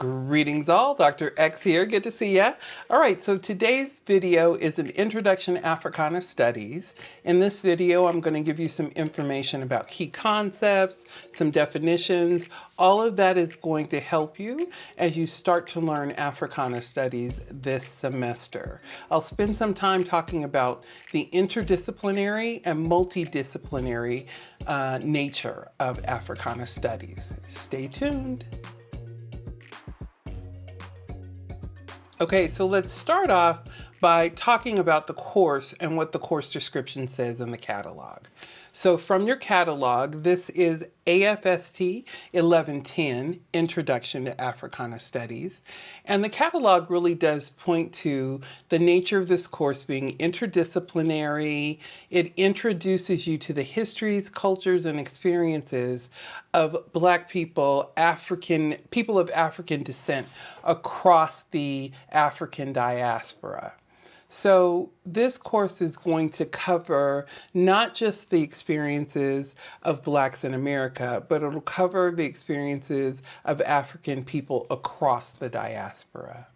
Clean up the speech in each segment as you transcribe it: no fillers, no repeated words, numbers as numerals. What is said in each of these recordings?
Greetings all, Dr. X here, good to see ya. All right, so today's video is an introduction to Africana Studies. In this video, I'm going to give you some information about key concepts, some definitions. All of that is going to help you as you start to learn Africana Studies this semester. I'll spend some time talking about the interdisciplinary and multidisciplinary nature of Africana Studies. Stay tuned. Okay, so let's start off by talking about the course and what the course description says in the catalog. So from your catalog, this is AFST 1110, Introduction to Africana Studies. And the catalog really does point to the nature of this course being interdisciplinary. It introduces you to the histories, cultures, and experiences of Black people, people of African descent across the African diaspora. So this course is going to cover not just the experiences of Blacks in America, but it'll cover the experiences of African people across the diaspora.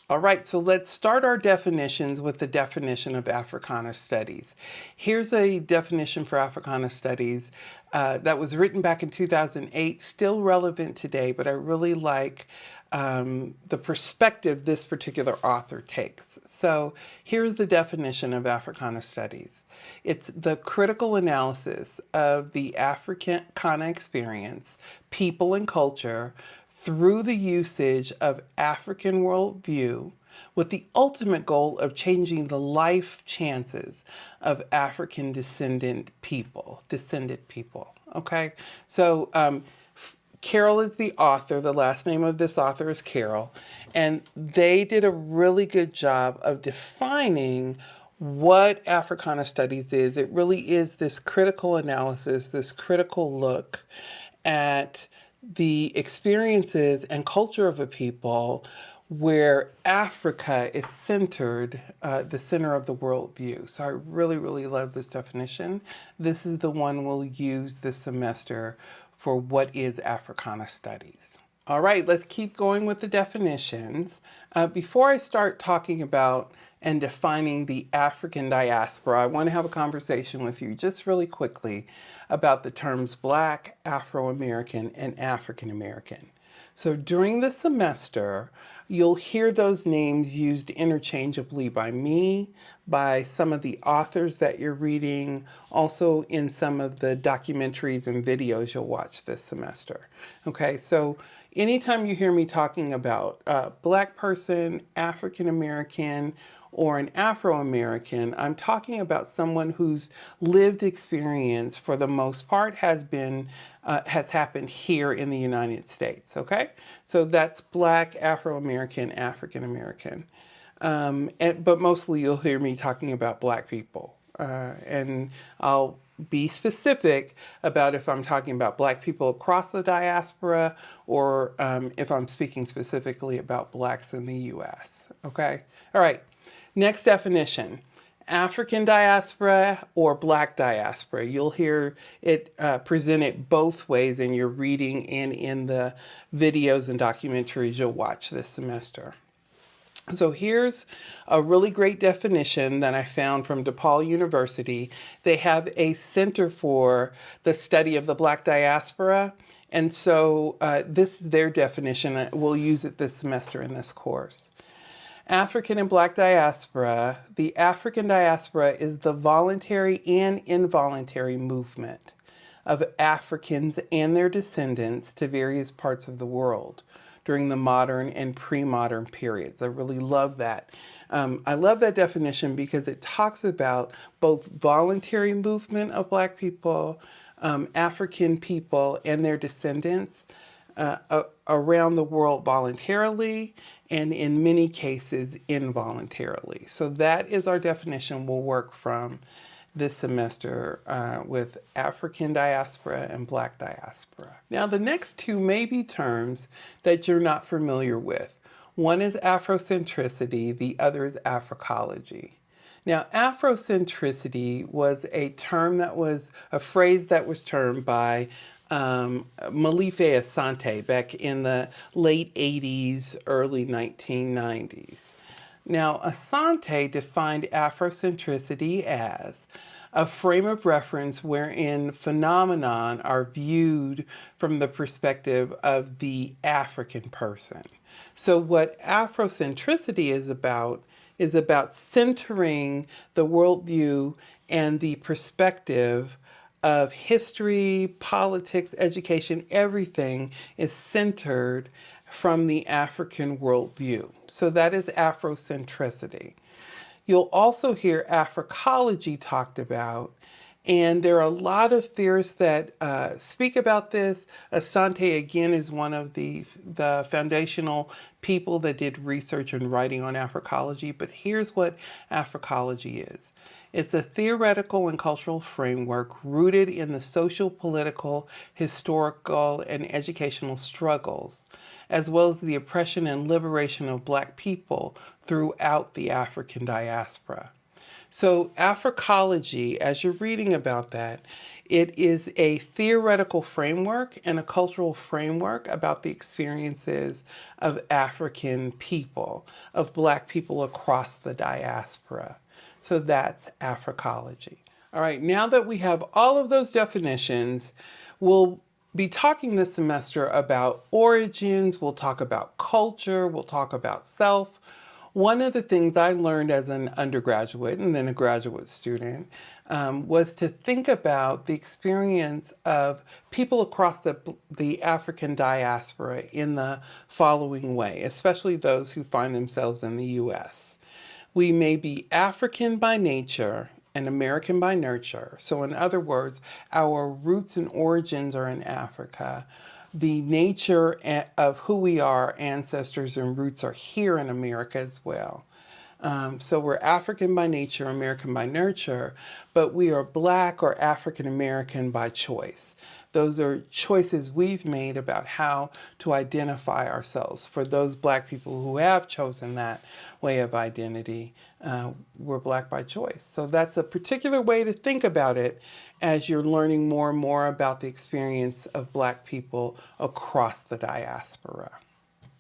All right, so let's start our definitions with the definition of Africana Studies. Here's a definition for Africana Studies that was written back in 2008, still relevant today, but I really like the perspective this particular author takes. So here's the definition of Africana Studies. It's the critical analysis of the Africana experience, people, and culture through the usage of African worldview with the ultimate goal of changing the life chances of African descended people. Okay? So Carol is the author. The last name of this author is Carol. And they did a really good job of defining what Africana Studies is. It really is this critical analysis, this critical look at the experiences and culture of a people where Africa is centered, the center of the worldview. So I really, really love this definition. This is the one we'll use this semester for what is Africana Studies. All right, let's keep going with the definitions. Before I start talking about and defining the African diaspora, I want to have a conversation with you just really quickly about the terms Black, Afro-American, and African American. So during the semester, you'll hear those names used interchangeably by me, by some of the authors that you're reading, also in some of the documentaries and videos you'll watch this semester. Okay, so anytime you hear me talking about a Black person, African American, or an Afro-American, I'm talking about someone whose lived experience, for the most part, has happened here in the United States, okay? So that's Black, Afro-American, African American. But mostly you'll hear me talking about Black people. And I'll be specific about if I'm talking about Black people across the diaspora or if I'm speaking specifically about Blacks in the US, okay? All right. Next definition, African diaspora or Black diaspora. You'll hear it presented both ways in your reading and in the videos and documentaries you'll watch this semester. So here's a really great definition that I found from DePaul University. They have a center for the study of the Black diaspora. And so this is their definition. We'll use it this semester in this course. African and Black diaspora, the African diaspora is the voluntary and involuntary movement of Africans and their descendants to various parts of the world during the modern and pre-modern periods. I really love that. I love that definition because it talks about both voluntary movement of Black people, African people, and their descendants around the world voluntarily and in many cases involuntarily. So that is our definition we'll work from this semester with African diaspora and Black diaspora. Now the next two may be terms that you're not familiar with. One is Afrocentricity, the other is Africology. Now, Afrocentricity was a term that was a phrase that was termed by Malife Asante back in the late 80s, early 1990s. Now, Asante defined Afrocentricity as a frame of reference wherein phenomenon are viewed from the perspective of the African person. So, what Afrocentricity is about centering the worldview and the perspective of history, politics, education, everything is centered from the African worldview. So that is Afrocentricity. You'll also hear Africology talked about, and there are a lot of theorists that speak about this. Asante, again, is one of the foundational people that did research and writing on Africology. But here's what Africology is. It's a theoretical and cultural framework rooted in the social, political, historical, and educational struggles, as well as the oppression and liberation of Black people throughout the African diaspora. So, Africology, as you're reading about that, it is a theoretical framework and a cultural framework about the experiences of African people, of Black people across the diaspora. So, that's Africology. All right, now that we have all of those definitions, we'll be talking this semester about origins, we'll talk about culture, we'll talk about self. One of the things I learned as an undergraduate and then a graduate student was to think about the experience of people across the African diaspora in the following way, especially those who find themselves in the US. We may be African by nature and American by nurture. So, in other words, our roots and origins are in Africa. The nature of who we are, ancestors and roots, are here in America as well. So we're African by nature, American by nurture, but we are Black or African American by choice. Those are choices we've made about how to identify ourselves. For those Black people who have chosen that way of identity, we're Black by choice. So that's a particular way to think about it as you're learning more and more about the experience of Black people across the diaspora.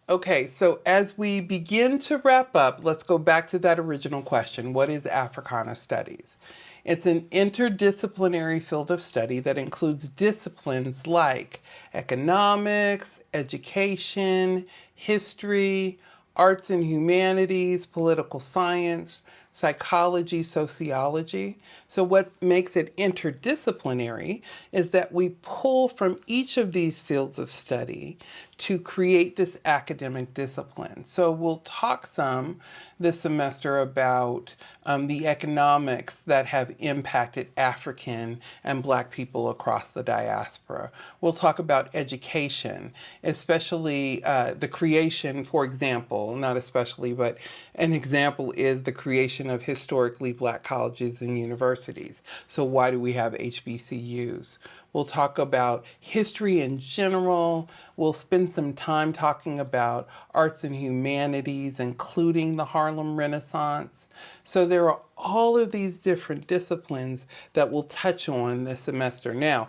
Okay, so as we begin to wrap up, let's go back to that original question. What is Africana Studies? It's an interdisciplinary field of study that includes disciplines like economics, education, history, arts and humanities, political science, psychology, sociology. So what makes it interdisciplinary is that we pull from each of these fields of study to create this academic discipline. So we'll talk some this semester about the economics that have impacted African and Black people across the diaspora. We'll talk about education, especially the creation, for example, not especially, but an example is the creation of historically Black colleges and universities. So why do we have HBCUs? We'll talk about history in general. We'll spend some time talking about arts and humanities, including the Harlem Renaissance. So there are all of these different disciplines that we'll touch on this semester. Now,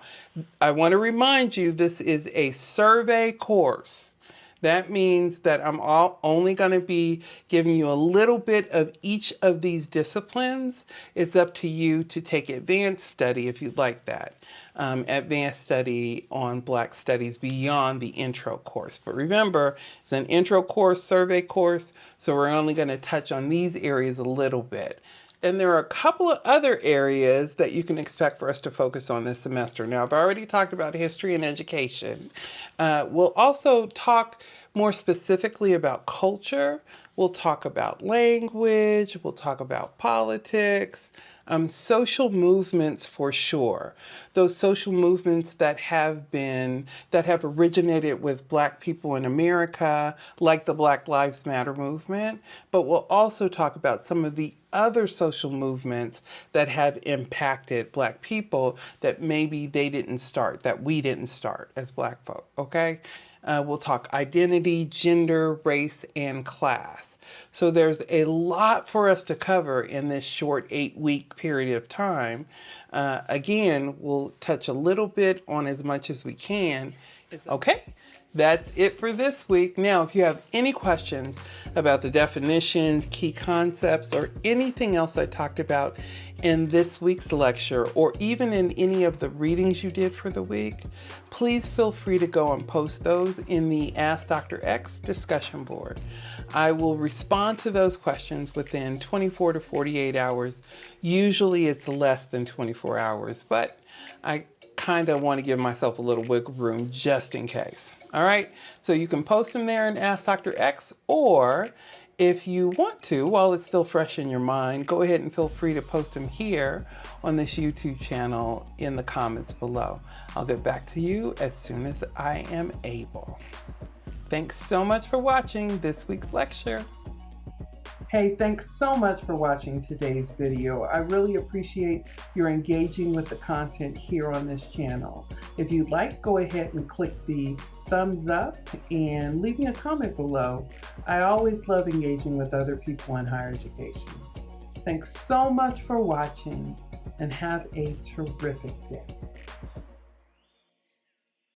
I want to remind you, this is a survey course. That means that I'm only going to be giving you a little bit of each of these disciplines. It's up to you to take advanced study if you'd like that. Advanced study on Black studies beyond the intro course. But remember, it's an intro course, survey course, so we're only going to touch on these areas a little bit. And there are a couple of other areas that you can expect for us to focus on this semester. Now, I've already talked about history and education. We'll also talk more specifically about culture. We'll talk about language. We'll talk about politics. Social movements for sure. Those social movements that have originated with Black people in America, like the Black Lives Matter movement. But we'll also talk about some of the other social movements that have impacted Black people that maybe they didn't start, that we didn't start as Black folk, okay? We'll talk identity, gender, race, and class. So there's a lot for us to cover in this short 8-week period of time. Again, we'll touch a little bit on as much as we can. Okay, that's it for this week. Now, if you have any questions about the definitions, key concepts, or anything else I talked about in this week's lecture, or even in any of the readings you did for the week, please feel free to go and post those in the Ask Dr. X discussion board. I will respond to those questions within 24 to 48 hours. Usually it's less than 24 hours, but I kind of want to give myself a little wiggle room just in case. All right, so you can post them there and Ask Dr. X, or if you want to, while it's still fresh in your mind, go ahead and feel free to post them here on this YouTube channel in the comments below. I'll get back to you as soon as I am able. Thanks so much for watching this week's lecture. Hey, thanks so much for watching today's video. I really appreciate your engaging with the content here on this channel. If you'd like, go ahead and click the thumbs up and leave me a comment below. I always love engaging with other people in higher education. Thanks so much for watching and have a terrific day.